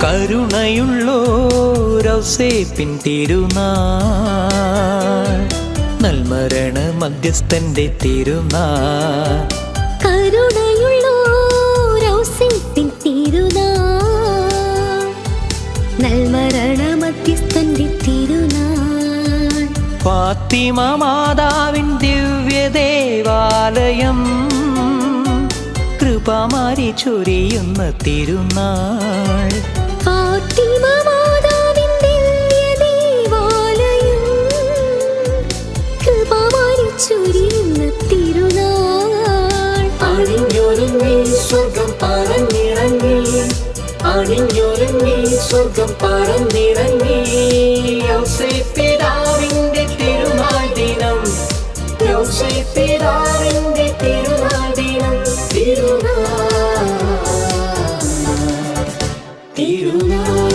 കരുണയുള്ളോരൗസേപ്പിൻ തിരുനാൾ, നൽമരണ മധ്യസ്ഥന്റെ തിരുനാൾ. കരുണയുള്ളോരൗസേപ്പിൻ തിരുനാൾ, നൽമരണ മധ്യസ്ഥന്റെ തിരുനാൾ. ഫാത്തിമ മാതാവിൻ ദിവ്യദേവാലയം, കൃപമാരി ചൊരിയുന്ന തിരുനാൾ. ഫാത്തിമ മാതാവിൻ ദിവ്യദേവാലയം, കൃപമാരി ചൊരിയുന്ന തിരുനാൾ. അണിഞ്ഞൊരുങ്ങി സ്വർഗം പറന്നിറങ്ങി, അണിഞ്ഞൊരുങ്ങി സ്വർഗം പറന്നിറങ്ങി. ഔസേപ്പിതാവിന്റെ തിരുനാൾ ദിനം, ഔസേപ്പിതാവിന്റെ തിരുനാൾ ദിനം. തിരുനാൾ തിരുനാൾ.